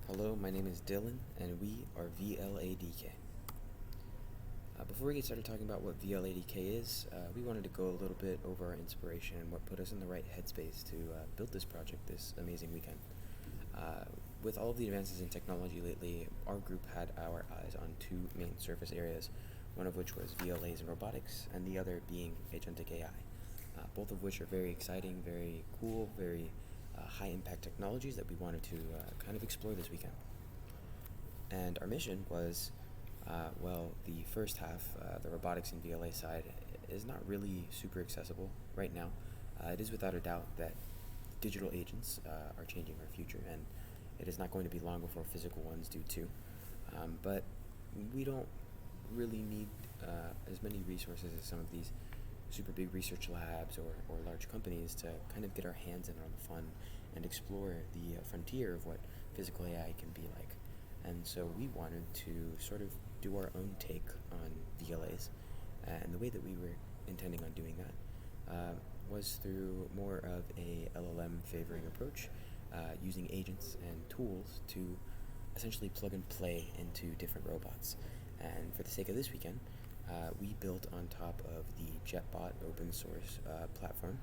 Hello, my name is Dylan, and we are VL-ADK. Before we get started talking about what VL-ADK is, we wanted to go a little bit over our inspiration and what put us in the right headspace to build this project this amazing weekend. With all of the advances in technology lately, our group had our eyes on two main surface areas, one of which was VLAs and robotics, and the other being agentic AI, both of which are very exciting, very cool, very high-impact technologies that we wanted to kind of explore this weekend. And our mission was, the first half, the robotics and VLA side, is not really super accessible right now. It is without a doubt that digital agents are changing our future, and it is not going to be long before physical ones do too. But we don't really need as many resources as some of these super big research labs or large companies to kind of get our hands in on the fun and explore the frontier of what physical AI can be like. And so we wanted to sort of do our own take on VLAs, and the way that we were intending on doing that was through more of a LLM favoring approach, using agents and tools to essentially plug and play into different robots. And for the sake of this weekend, we built on top of the Jetbot Open Source platform,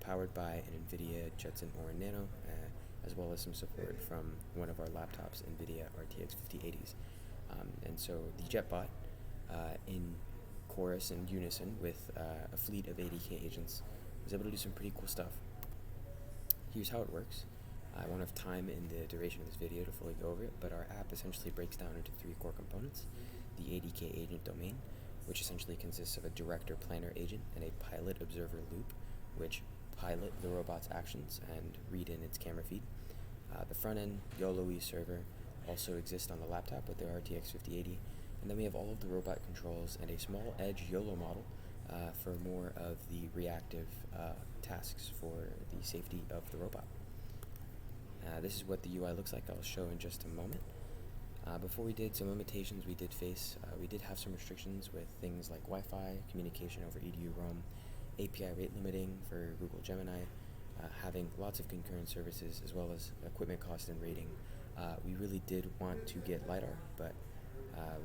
powered by an NVIDIA Jetson Orin Nano, as well as some support from one of our laptops, NVIDIA RTX 5080s. And so the Jetbot, in chorus and unison with a fleet of ADK agents, was able to do some pretty cool stuff. Here's how it works. I won't have time in the duration of this video to fully go over it, but our app essentially breaks down into three core components: the ADK agent domain, which essentially consists of a director planner agent and a pilot observer loop, which pilot the robot's actions and read in its camera feed. The front end YOLO-y server also exists on the laptop with their RTX 5080, and then we have all of the robot controls and a small edge YOLO model for more of the reactive tasks for the safety of the robot. This is what the UI looks like. I'll show in just a moment. Before we did some limitations we did face, we did have some restrictions with things like Wi-Fi, communication over edu-roam, API rate limiting for Google Gemini, having lots of concurrent services, as well as equipment cost and rating. We really did want to get LiDAR, but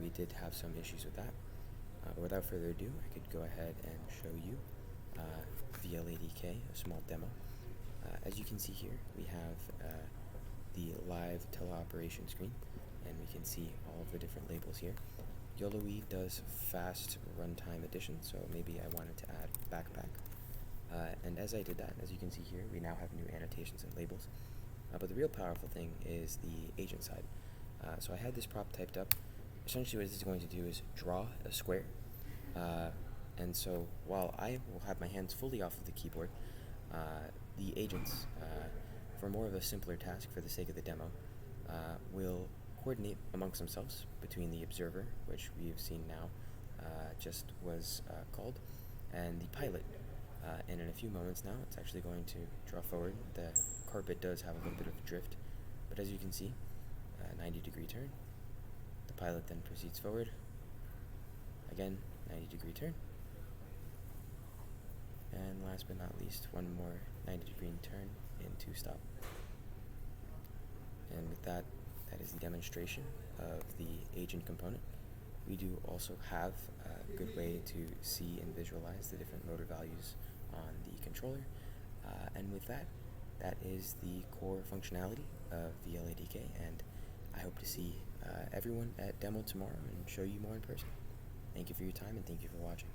we did have some issues with that. But without further ado, I could go ahead and show you VL-ADK, a small demo. As you can see here, we have the live teleoperation screen, and we can see all of the different labels here. YOLO-y does fast runtime addition, so maybe I wanted to add backpack. And as I did that, as you can see here, we now have new annotations and labels. But the real powerful thing is the agent side. So I had this prop typed up. Essentially what this is going to do is draw a square. And so while I will have my hands fully off of the keyboard, the agents, for more of a simpler task for the sake of the demo, will coordinate amongst themselves between the observer, which we've seen now just was called, and the pilot. And in a few moments now, it's actually going to draw forward. The carpet does have a little bit of drift, but as you can see, 90-degree turn. The pilot then proceeds forward. Again, 90-degree turn. And last but not least, one more 90-degree turn into stop. And with that, that is the demonstration of the agent component. We do also have a good way to see and visualize the different motor values on the controller. And with that, that is the core functionality of VL-ADK, and I hope to see everyone at demo tomorrow and show you more in person. Thank you for your time, and thank you for watching.